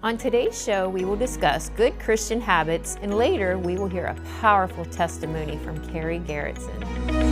On today's show, we will discuss good Christian habits, and later we will hear a powerful testimony from Kary Garretson.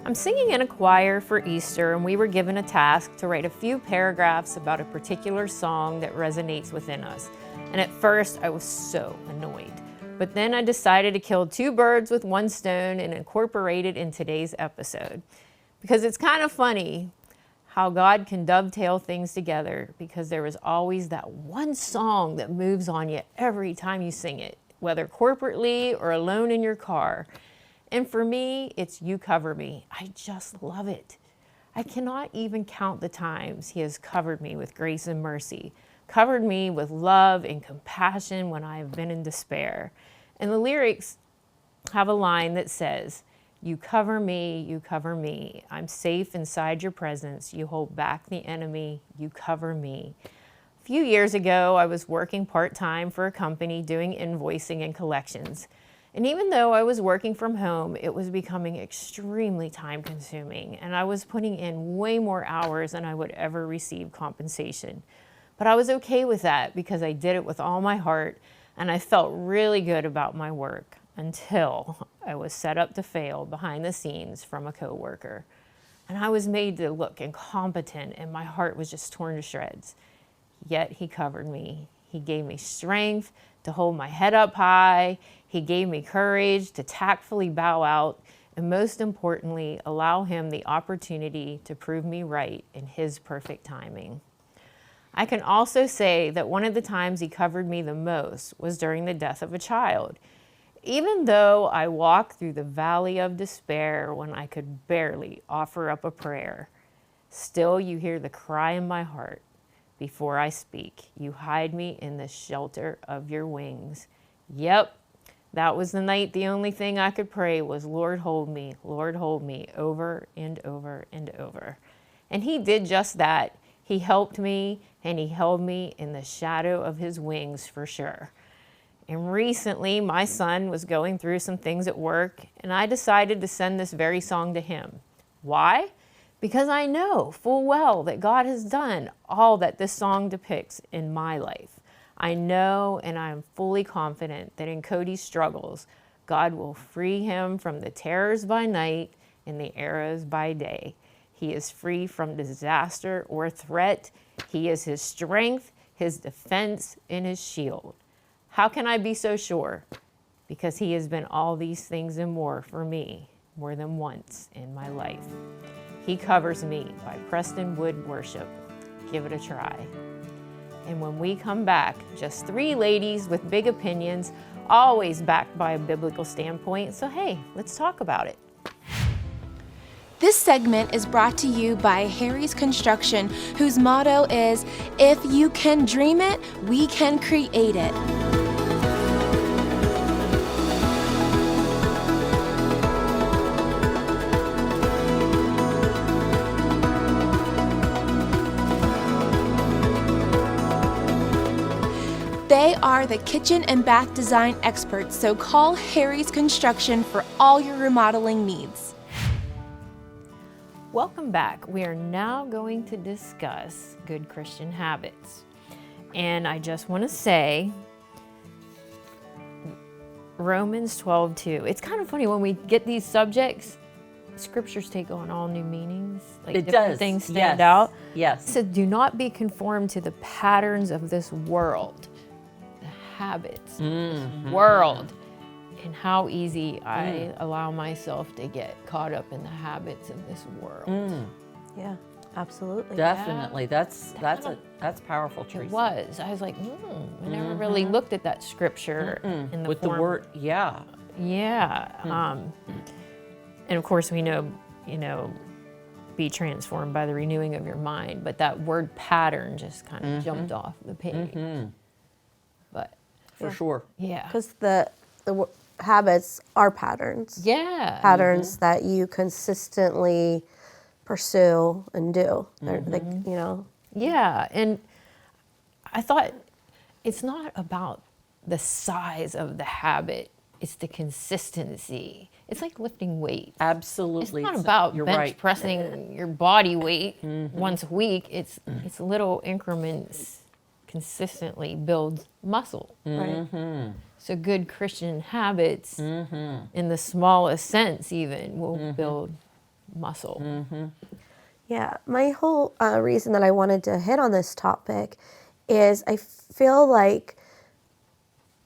I'm singing in a choir for Easter, and we were given a task to write a few paragraphs about a particular song that resonates within us. And at first, I was so annoyed. But then I decided to kill two birds with one stone and incorporate it in today's episode. Because it's kind of funny how God can dovetail things together, because there is always that one song that moves on you every time you sing it, whether corporately or alone in your car. And for me, it's You Cover Me. I just love it. I cannot even count the times He has covered me with grace and mercy, covered me with love and compassion when I have been in despair. And the lyrics have a line that says, You cover me, I'm safe inside your presence, you hold back the enemy, you cover me. A few years ago, I was working part-time for a company doing invoicing and collections. And even though I was working from home, it was becoming extremely time-consuming, and I was putting in way more hours than I would ever receive compensation. But I was okay with that because I did it with all my heart, and I felt really good about my work until I was set up to fail behind the scenes from a coworker. And I was made to look incompetent, and my heart was just torn to shreds. Yet He covered me. He gave me strength to hold my head up high. He gave me courage to tactfully bow out, and most importantly, allow Him the opportunity to prove me right in His perfect timing. I can also say that one of the times He covered me the most was during the death of a child. Even though I walked through the valley of despair when I could barely offer up a prayer, still you hear the cry in my heart. Before I speak, you hide me in the shelter of your wings. Yep, that was the night the only thing I could pray was, Lord, hold me, over and over and over. And He did just that. He helped me, and He held me in the shadow of His wings for sure. And recently, my son was going through some things at work, and I decided to send this very song to him. Why? Because I know full well that God has done all that this song depicts in my life. I know, and I am fully confident that in Cody's struggles, God will free him from the terrors by night and the arrows by day. He is free from disaster or threat. He is his strength, his defense, and his shield. How can I be so sure? Because He has been all these things and more for me, more than once in my life. He Covers Me by Preston Wood Worship. Give it a try. And when we come back, just three ladies with big opinions, always backed by a biblical standpoint. So hey, let's talk about it. This segment is brought to you by Harry's Construction, whose motto is, If you can dream it, we can create it. They are the kitchen and bath design experts, so call Harry's Construction for all your remodeling needs. Welcome back. We are now going to discuss good Christian habits. And I just want to say, Romans 12:2. It's kind of funny when we get these subjects, scriptures take on all new meanings. Like it different does. things stand out. Yes. So do not be conformed to the patterns of this world, the habits of this world, and how easy I allow myself to get caught up in the habits of this world. Yeah, absolutely. Definitely. That's powerful, Teresa. It was. I was like, I never really looked at that scripture in the with form. the word, yeah. Yeah. And of course we know, be transformed by the renewing of your mind. But that word pattern just kind of jumped off the page. But For sure. yeah. Because the habits are patterns. Yeah. Patterns that you consistently pursue and do. They're, they, you know. Yeah. And I thought it's not about the size of the habit, it's the consistency. It's like lifting weight. Absolutely. It's not about You're bench right. pressing your body weight once a week. It's little increments consistently builds muscle. Right. So good Christian habits, in the smallest sense even, will build muscle. Yeah, my whole reason that I wanted to hit on this topic is I feel like,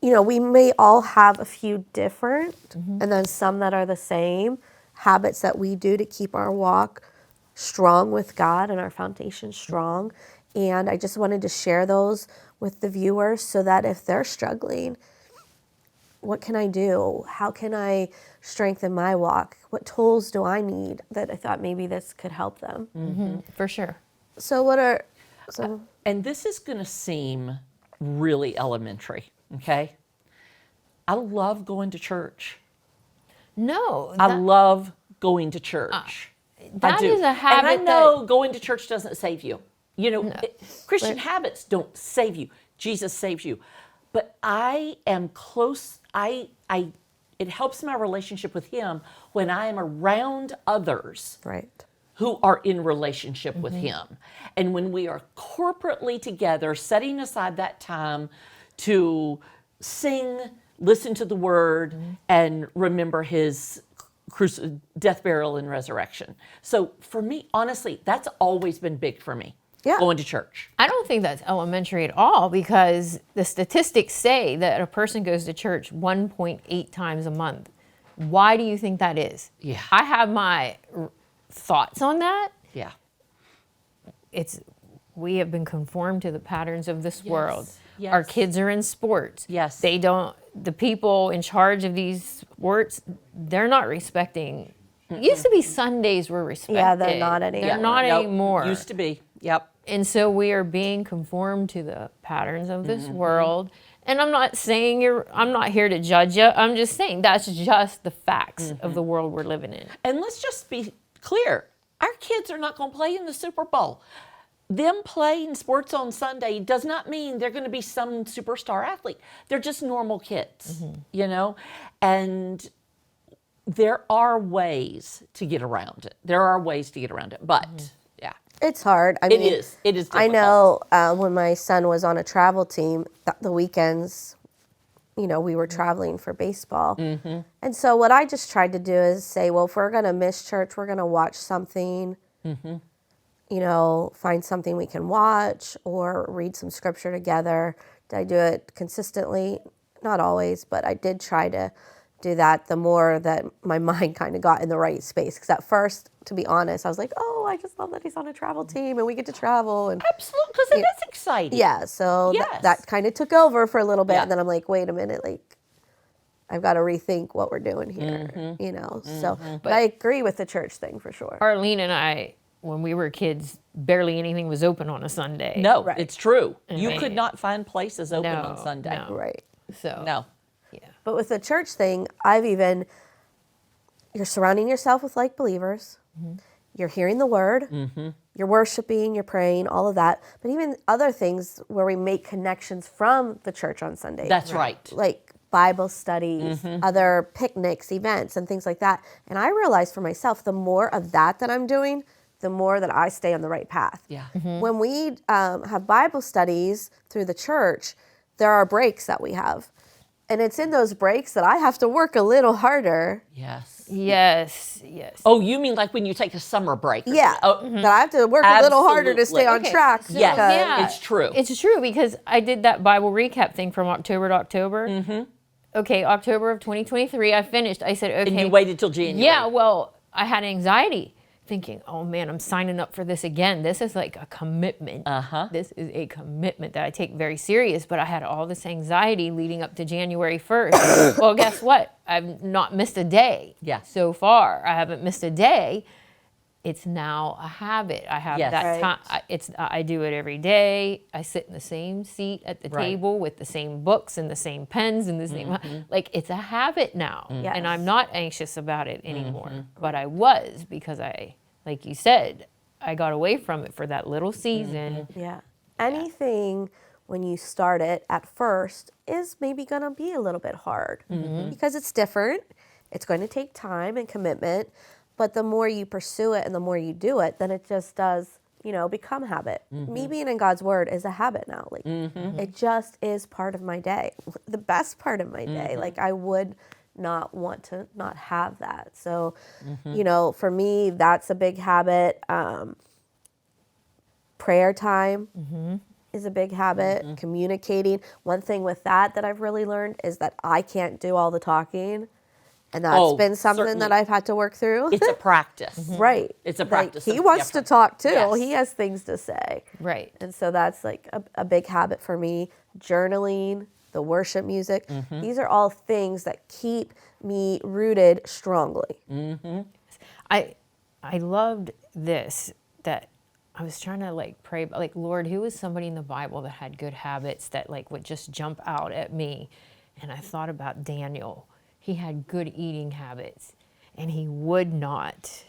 you know, we may all have a few different and then some that are the same habits that we do to keep our walk strong with God and our foundation strong. And I just wanted to share those with the viewers so that if they're struggling, what can I do? How can I strengthen my walk? What tools do I need? That I thought maybe this could help them. For sure. So what are so And this is going to seem really elementary, okay? I love going to church. No, I love going to church. that I do. is a habit And I know going to church doesn't save you. You know, Christian habits don't save you. Jesus saves you. But I am close. It helps my relationship with him when I am around others right? who are in relationship with him. And when we are corporately together, setting aside that time to sing, listen to the word, and remember his death, burial, and resurrection. So for me, honestly, that's always been big for me, Yeah. going to church. I don't think that's elementary at all because the statistics say that a person goes to church 1.8 times a month. Why do you think that is? Yeah. I have my thoughts on that. Yeah. We have been conformed to the patterns of this world. Yes. Our kids are in sports. Yes. The people in charge of these sports, they're not respecting. It used to be Sundays were respected. Yeah, they're not anymore. They're not Nope. anymore. Used to be. Yep. And so we are being conformed to the patterns of this world. And I'm not saying I'm not here to judge you. I'm just saying that's just the facts of the world we're living in. And let's just be clear. Our kids are not going to play in the Super Bowl. Them playing sports on Sunday does not mean they're going to be some superstar athlete. They're just normal kids, you know? And there are ways to get around it. But, yeah. It's hard. I It mean, is. It is I difficult. know when my son was on a travel team, the weekends, you know, we were traveling for baseball. And so what I just tried to do is say, well, if we're going to miss church, we're going to watch something, you know, find something we can watch or read some scripture together. Did I do it consistently? Not always, but I did try to do that the more that my mind kind of got in the right space. Because at first, to be honest, I was like, oh, I just love that he's on a travel team and we get to travel. And Absolutely, because it is exciting. yeah, so Yes. that kind of took over for a little bit. Yeah. And then I'm like, wait a minute, like, I've got to rethink what we're doing here, you know? So, but I agree with the church thing for sure. Arlene and I, when we were kids, barely anything was open on a Sunday. No, Right. it's true. You mean, could not find places open no, on Sunday. no. Right. So, No. yeah. But with the church thing, you're surrounding yourself with like believers. You're hearing the word. You're worshiping, you're praying, all of that. But even other things where we make connections from the church on Sunday. That's right. Like Bible studies, other picnics, events, and things like that. And I realized for myself, the more of that I'm doing, the more that I stay on the right path. Yeah. When we have Bible studies through the church, there are breaks that we have. And it's in those breaks that I have to work a little harder. Yes. Yes. Oh, you mean like when you take a summer break? Or Yeah. something? Oh, That I have to work a little harder to stay on Absolutely. track. So, Yes. because- yeah, it's true. It's true because I did that Bible recap thing from October to October. Okay, October of 2023, I finished. I said, okay. And you waited till January. Yeah, well, I had anxiety thinking, oh man, I'm signing up for this again. This is like a commitment. This is a commitment that I take very serious, but I had all this anxiety leading up to January 1st. Well, guess what? I've not missed a day Yeah. so far. I haven't missed a day. it's now a habit. I have Yes. that Right. time. I do it every day. I sit in the same seat at the Right. table with the same books and the same pens and the same, like it's a habit now. Yes. And I'm not anxious about it anymore. But I was, because like you said, I got away from it for that little season. Yeah. Anything when you start it at first is maybe going to be a little bit hard because it's different. It's going to take time and commitment. But the more you pursue it and the more you do it, then it just does, become habit. Me being in God's word is a habit now. Like it just is part of my day. The best part of my day. Like I would not want to not have that. So, for me, that's a big habit. Prayer time is a big habit. Communicating. One thing with that I've really learned is that I can't do all the talking. And that's been something certainly. that I've had to work through. It's a practice. Right. It's a Like, practice. he of wants to different- talk too. Yes. He has things to say. Right. And so that's like a big habit for me. Journaling, the worship music. These are all things that keep me rooted strongly. I loved this, that I was trying to like pray, like, Lord, who is somebody in the Bible that had good habits that like would just jump out at me? And I thought about Daniel. He had good eating habits, and he would not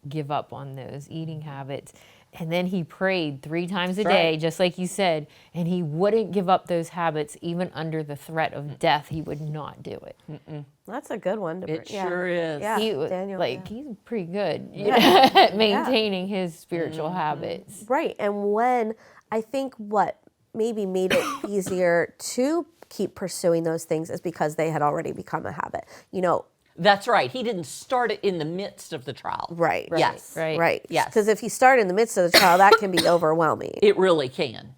give up on those eating habits. And then he prayed 3 times a day, right. just like you said, and he wouldn't give up those habits even under the threat of death. He would not do it. That's a good one. It sure is. Yeah, He was, Daniel. like, yeah. he's pretty good at maintaining his spiritual habits. Right. And when I think what maybe made it easier to keep pursuing those things is because they had already become a habit. That's right. He didn't start it in the midst of the trial. Right. Yes. Right. Right. Yes. Because if you start in the midst of the trial, that can be overwhelming. It really can.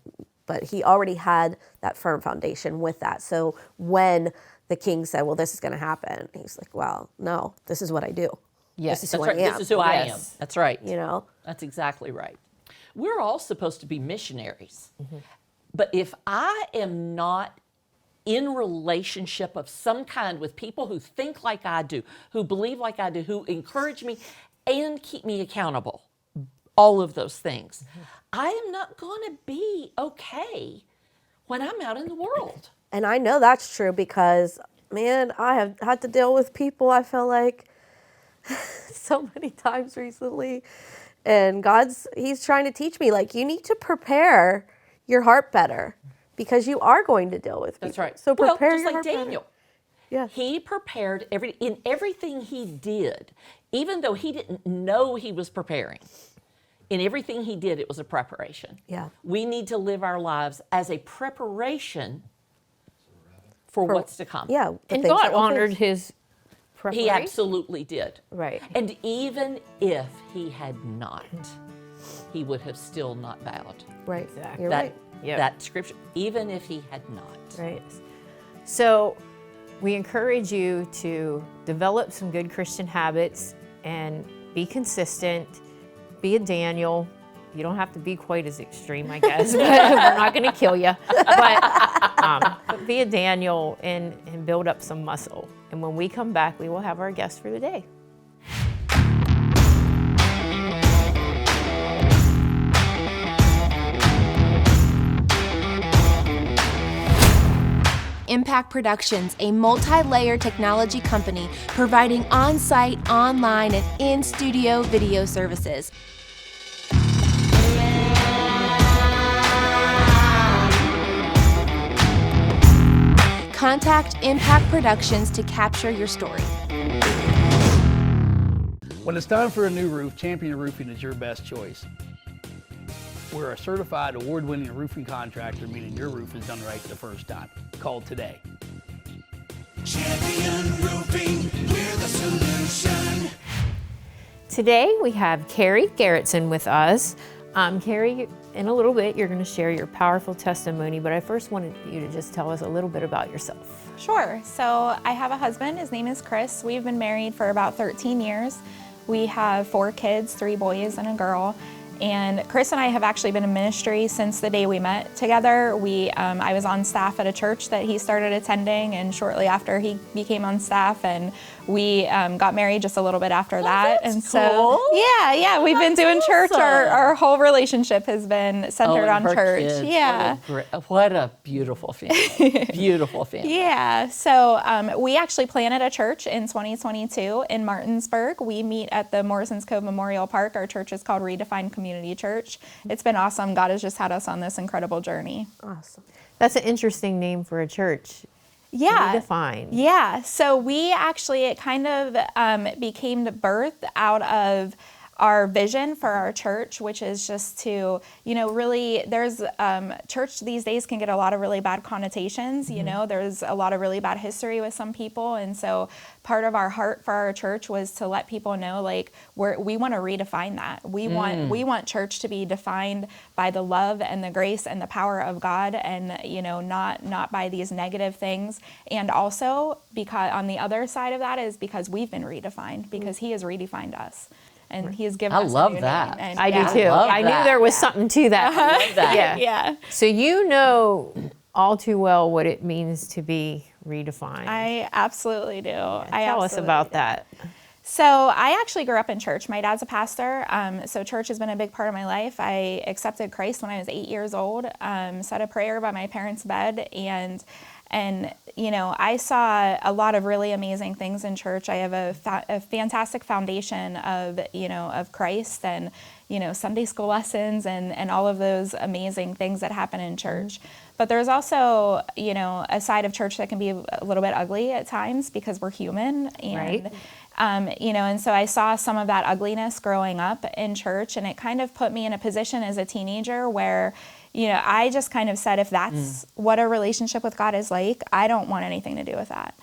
But he already had that firm foundation with that. So when the king said, well, this is going to happen, he's like, well, no, this is what I do. Yes. This is That's who right. I am. This is who I am. Yes. That's right. That's exactly right. We're all supposed to be missionaries. But if I am not in relationship of some kind with people who think like I do, who believe like I do, who encourage me and keep me accountable, all of those things, I am not going to be okay when I'm out in the world. And I know that's true because, man, I have had to deal with people, I feel like, so many times recently. And he's trying to teach me, like, you need to prepare your heart better because you are going to deal with people. That's right. So prepare just your like heart better. Daniel. Yeah. He prepared in everything he did, even though he didn't know he was preparing. In everything he did, it was a preparation. Yeah. We need to live our lives as a preparation for what's to come. Yeah. the And things God that we'll honored face. his He preparation. absolutely did. Right. And even if he had not, he would have still not bowed. Right. Exactly. You're that, right. Yep. that scripture, even if he had not. Right. So we encourage you to develop some good Christian habits and be consistent, be a Daniel. You don't have to be quite as extreme, I guess, but we're not going to kill you. But be a Daniel and build up some muscle. And when we come back, we will have our guest for the day. Impact Productions, a multi-layer technology company providing on-site, online, and in-studio video services. Contact Impact Productions to capture your story. When it's time for a new roof, Champion Roofing is your best choice. We're a certified award-winning roofing contractor, meaning your roof is done right the first time. Call today. Champion Roofing, we're the solution. Today we have Kary Garretson with us. Kary, in a little bit, you're going to share your powerful testimony, but I first wanted you to just tell us a little bit about yourself. Sure. So I have a husband. His name is Chris. We've been married for about 13 years. We have 4 kids, 3 boys and a girl. And Chris and I have actually been in ministry since the day we met together. I was on staff at a church that he started attending, and shortly after he became on staff, and we got married just a little bit after that. that's And so, cool. yeah, we've been doing church. awesome. Our whole relationship has been centered on and her church. kids. Yeah. What a beautiful family. Beautiful family. Yeah, so we actually planted a church in 2022 in Martinsburg. We meet at the Morrison's Cove Memorial Park. Our church is called Redefined Community Church. It's been awesome. God has just had us on this incredible journey. Awesome. That's an interesting name for a church. Yeah. Redefined. Yeah, so we actually, it kind of became the birth out of our vision for our church, which is just to, really, there's, church these days can get a lot of really bad connotations, there's a lot of really bad history with some people. And so part of our heart for our church was to let people know, like, we want to redefine that. We want church to be defined by the love and the grace and the power of God, and, not by these negative things. And also because on the other side of that is because we've been redefined, because He has redefined us. And He has given us a love new that. name. And I yeah. do too. love I knew that. there was something to that. I love that. Yeah. Yeah. So you know all too well what it means to be redefined. I absolutely do. Tell us about that. So I actually grew up in church. My dad's a pastor, so church has been a big part of my life. I accepted Christ when I was 8 years old, said a prayer by my parents' bed, and I saw a lot of really amazing things in church. I have a fantastic foundation of Christ and, Sunday school lessons and all of those amazing things that happen in church. But there's also, a side of church that can be a little bit ugly at times because we're human. And, Right. And so I saw some of that ugliness growing up in church, and it kind of put me in a position as a teenager where, I just kind of said, if that's what a relationship with God is like, I don't want anything to do with that.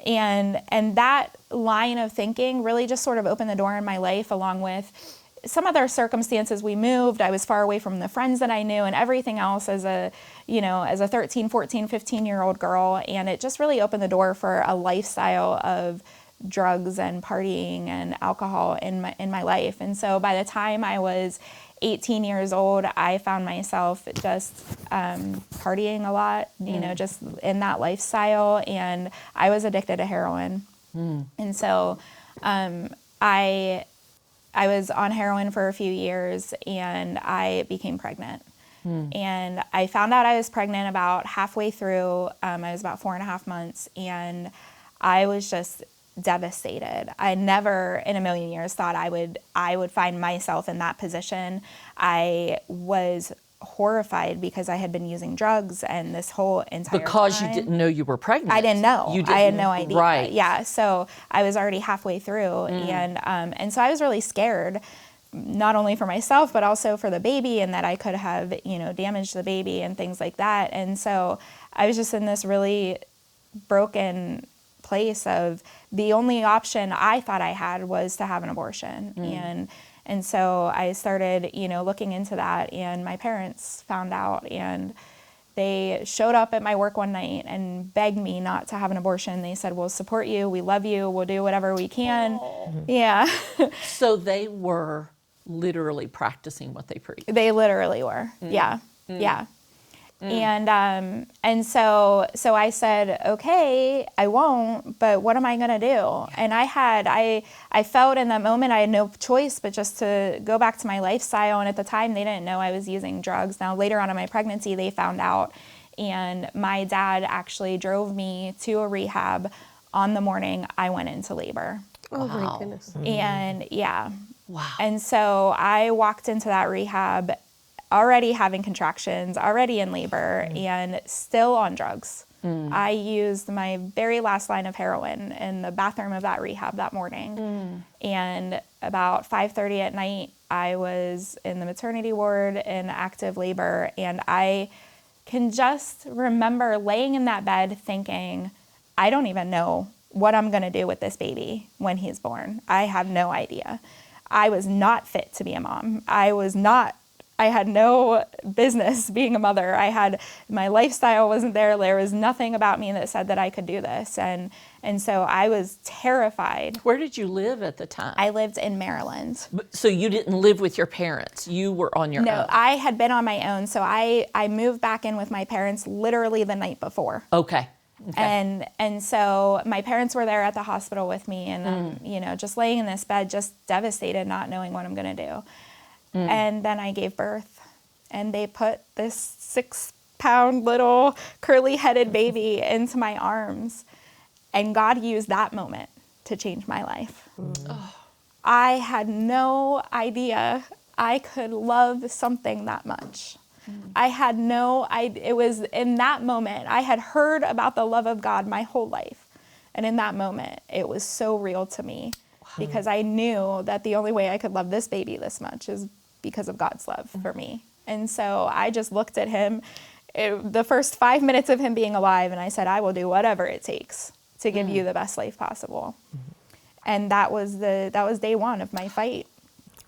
And that line of thinking really just sort of opened the door in my life, along with some other circumstances. We moved. I was far away from the friends that I knew and everything else as a 13, 14, 15-year-old girl. And it just really opened the door for a lifestyle of drugs and partying and alcohol in my life. And so by the time I was 18 years old, I found myself just partying a lot, just in that lifestyle. And I was addicted to heroin. And so I was on heroin for a few years, and I became pregnant. And I found out I was pregnant about halfway through. I was about 4.5 months, and I was just devastated. I never in a million years thought I would find myself in that position. I was horrified because I had been using drugs and this whole entire Because time. you didn't know you were pregnant. I didn't know. I had no idea. Right. Yeah. So I was already halfway through, and so I was really scared, not only for myself but also for the baby, and that I could have damaged the baby and things like that. And so I was just in this really broken place of the only option I thought I had was to have an abortion. And so I started, looking into that, and my parents found out, and they showed up at my work one night and begged me not to have an abortion. They said, "We'll support you. We love you. We'll do whatever we can." Yeah. So they were literally practicing what they preached. They literally were. Yeah. Yeah. And so I said, okay, I won't, but what am I going to do? And I felt in that moment I had no choice but just to go back to my lifestyle. And at the time they didn't know I was using drugs. Now later on in my pregnancy, they found out, and my dad actually drove me to a rehab on the morning I went into labor. Oh my goodness. And yeah. Wow. And so I walked into that rehab already having contractions, already in labor, and still on drugs. I used my very last line of heroin in the bathroom of that rehab that morning. And about 5:30 at night, I was in the maternity ward in active labor, and I can just remember laying in that bed thinking, I don't even know what I'm going to do with this baby when he's born. I have no idea. I was not fit to be a mom. I had no business being a mother. My lifestyle wasn't there. There was nothing about me that said that I could do this. And so I was terrified. Where did you live at the time? I lived in Maryland. So you didn't live with your parents. You were on your No, own. I had been on my own. So I moved back in with my parents literally the night before. Okay. And so my parents were there at the hospital with me, and I'm, just laying in this bed, just devastated, not knowing what I'm going to do. And then I gave birth, and they put this 6-pound little curly-headed baby into my arms, and God used that moment to change my life. I had no idea I could love something that much. I had no idea. It was in that moment, I had heard about the love of God my whole life. And in that moment, it was so real to me because I knew that the only way I could love this baby this much is because of God's love for me. And so I just looked at him, the first 5 minutes of him being alive, and I said, I will do whatever it takes to give you the best life possible. And that was day one of my fight.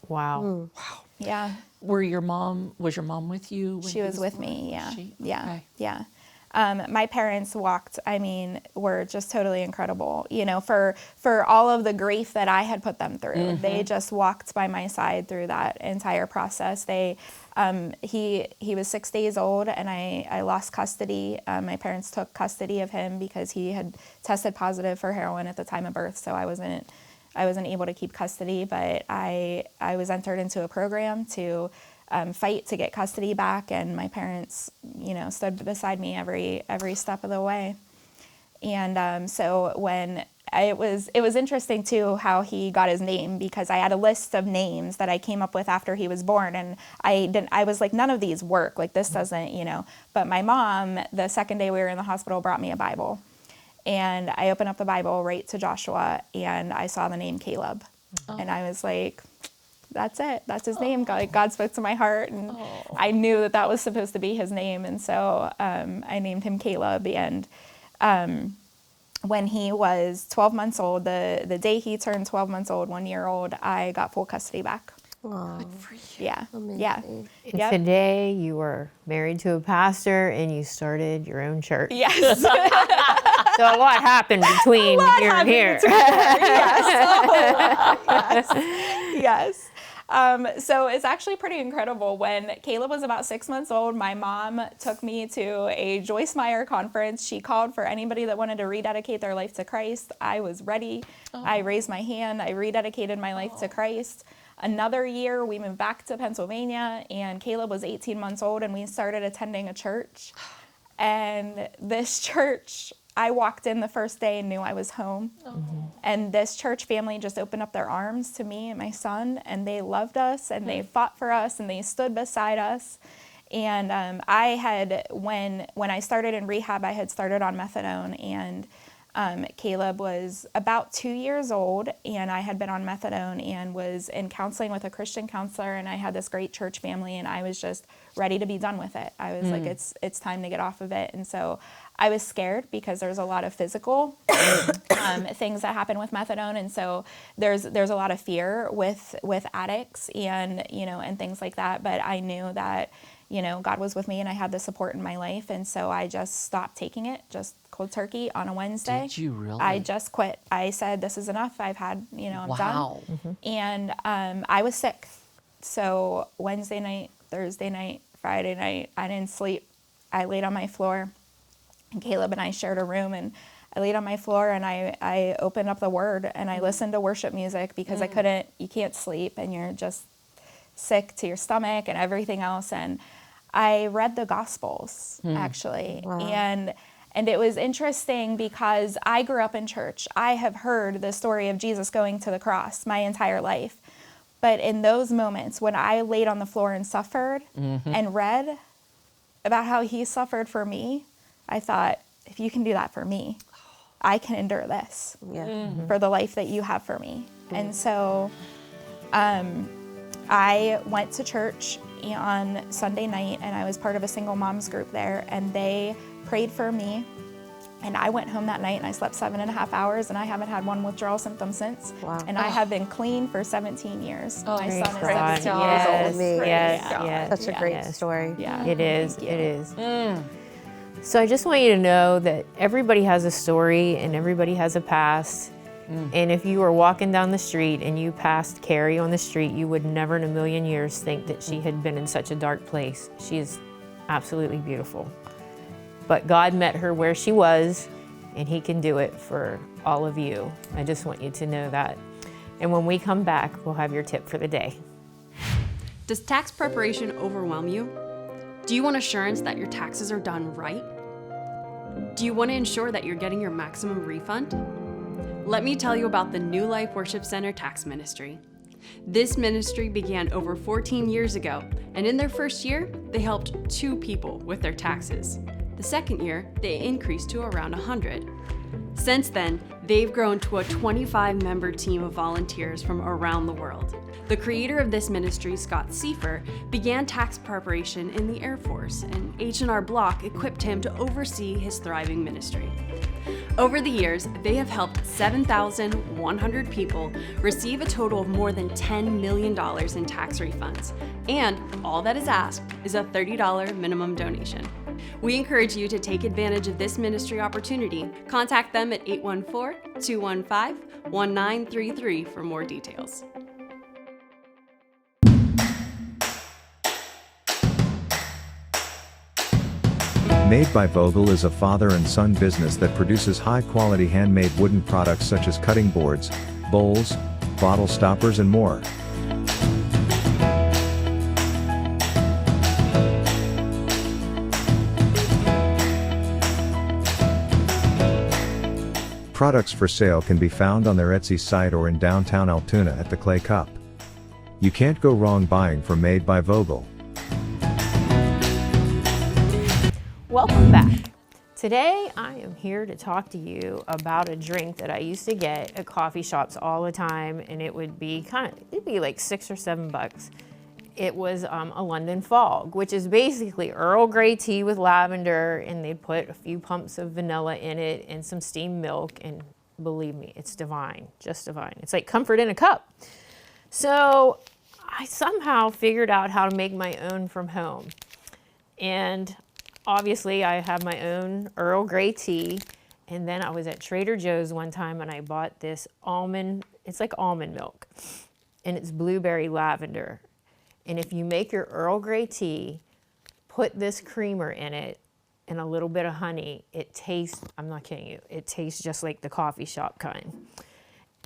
Wow. Yeah. Was your mom with you? When She was with me, yeah. Okay. Yeah. My parents were just totally incredible, for all of the grief that I had put them through. They just walked by my side through that entire process. He was 6 days old, and I lost custody. My parents took custody of him because he had tested positive for heroin at the time of birth, so I wasn't able to keep custody, but I was entered into a program to fight to get custody back, and my parents, stood beside me every step of the way. And so when it was interesting too how he got his name, because I had a list of names that I came up with after he was born, and I was like, none of these work, like this doesn't, But my mom, the second day we were in the hospital, brought me a Bible. And I opened up the Bible right to Joshua, and I saw the name Caleb. And I was like, that's it. That's his name. God spoke to my heart, and I knew that was supposed to be his name. And so I named him Caleb. And when he was 12 months old, the day he turned 12 months old, 1 year old, I got full custody back. Wow. Yeah. Amazing. Yeah. And today you were married to a pastor and you started your own church. Yes. So a lot happened between here and here. Yes. So it's actually pretty incredible. When Caleb was about 6 months old, my mom took me to a Joyce Meyer conference. She called for anybody that wanted to rededicate their life to Christ. I was ready. I raised my hand. I rededicated my life to Christ. Another year, we moved back to Pennsylvania, and Caleb was 18 months old, and we started attending a church. And this church, I walked in the first day and knew I was home. And this church family just opened up their arms to me and my son, and they loved us, and they fought for us, and they stood beside us. And I had, when I started in rehab, I had started on methadone, and Caleb was about 2 years old, and I had been on methadone and was in counseling with a Christian counselor, and I had this great church family, and I was just ready to be done with it. I was like, it's time to get off of it. And so I was scared because there's a lot of physical things that happen with methadone, and so there's a lot of fear with addicts and and things like that. But I knew that God was with me, and I had the support in my life, and so I just stopped taking it, just cold turkey on a Wednesday. Did you really? I just quit. I said, this is enough. I've had, I'm Wow. done. And I was sick. So Wednesday night, Thursday night, Friday night, I didn't sleep. I laid on my floor, and Caleb and I shared a room, and I laid on my floor, and I opened up the Word, and I listened to worship music because you can't sleep, and you're just sick to your stomach and everything else. And I read the Gospels, actually. Wow. And it was interesting because I grew up in church. I have heard the story of Jesus going to the cross my entire life. But in those moments when I laid on the floor and suffered and read about how he suffered for me, I thought, if you can do that for me, I can endure this for the life that you have for me. And so I went to church on Sunday night, and I was part of a single moms group there, and they prayed for me. And I went home that night, and I slept 7.5 hours, and I haven't had one withdrawal symptom since. Wow. And I have been clean for 17 years. My son is God. 17 years old. Yes. Such a great story. Yeah. It is. Thank you. It is. So I just want you to know that everybody has a story and everybody has a past. And if you were walking down the street and you passed Kary on the street, you would never in a million years think that she had been in such a dark place. She is absolutely beautiful. But God met her where she was, and he can do it for all of you. I just want you to know that. And when we come back, we'll have your tip for the day. Does tax preparation overwhelm you? Do you want assurance that your taxes are done right? Do you want to ensure that you're getting your maximum refund? Let me tell you about the New Life Worship Center Tax Ministry. This ministry began over 14 years ago, and in their first year, they helped 2 people with their taxes. The second year, they increased to around 100. Since then, they've grown to a 25-member team of volunteers from around the world. The creator of this ministry, Scott Seifer, began tax preparation in the Air Force, and H&R Block equipped him to oversee his thriving ministry. Over the years, they have helped 7,100 people receive a total of more than $10 million in tax refunds, and all that is asked is a $30 minimum donation. We encourage you to take advantage of this ministry opportunity. Contact them at 814-215-1933 for more details. Made by Vogel is a father and son business that produces high-quality handmade wooden products such as cutting boards, bowls, bottle stoppers, and more. Products for sale can be found on their Etsy site or in downtown Altoona at the Clay Cup. You can't go wrong buying from Made by Vogel. Welcome back. Today I am here to talk to you about a drink that I used to get at coffee shops all the time, and it would be it'd be like $6 or $7. It was a London Fog, which is basically Earl Grey tea with lavender, and they'd put a few pumps of vanilla in it and some steamed milk, and believe me, it's divine, just divine. It's like comfort in a cup. So I somehow figured out how to make my own from home. And obviously, I have my own Earl Grey tea, and then I was at Trader Joe's one time and I bought this almond, it's like almond milk, and it's blueberry lavender. And if you make your Earl Grey tea, put this creamer in it and a little bit of honey, it tastes, I'm not kidding you, it tastes just like the coffee shop kind.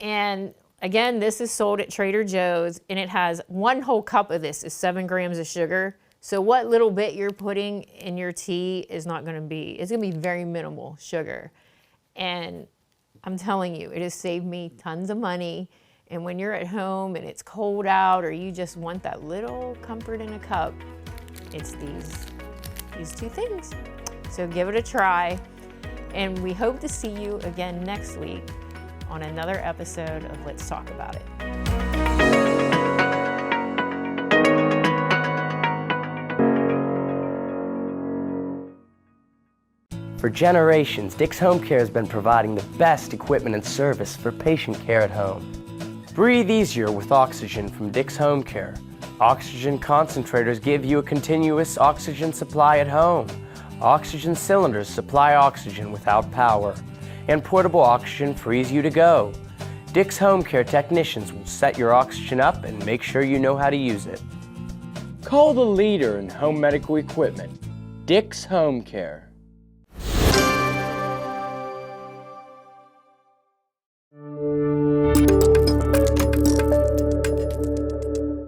And again, this is sold at Trader Joe's, and it has 1 whole cup of this is 7 grams of sugar. So what little bit you're putting in your tea is not gonna be, it's gonna be very minimal sugar. And I'm telling you, it has saved me tons of money. And when you're at home and it's cold out, or you just want that little comfort in a cup, it's these 2 things. So give it a try. And we hope to see you again next week on another episode of Let's Talk About It. For generations, Dick's Home Care has been providing the best equipment and service for patient care at home. Breathe easier with oxygen from Dick's Home Care. Oxygen concentrators give you a continuous oxygen supply at home. Oxygen cylinders supply oxygen without power. And portable oxygen frees you to go. Dick's Home Care technicians will set your oxygen up and make sure you know how to use it. Call the leader in home medical equipment, Dick's Home Care.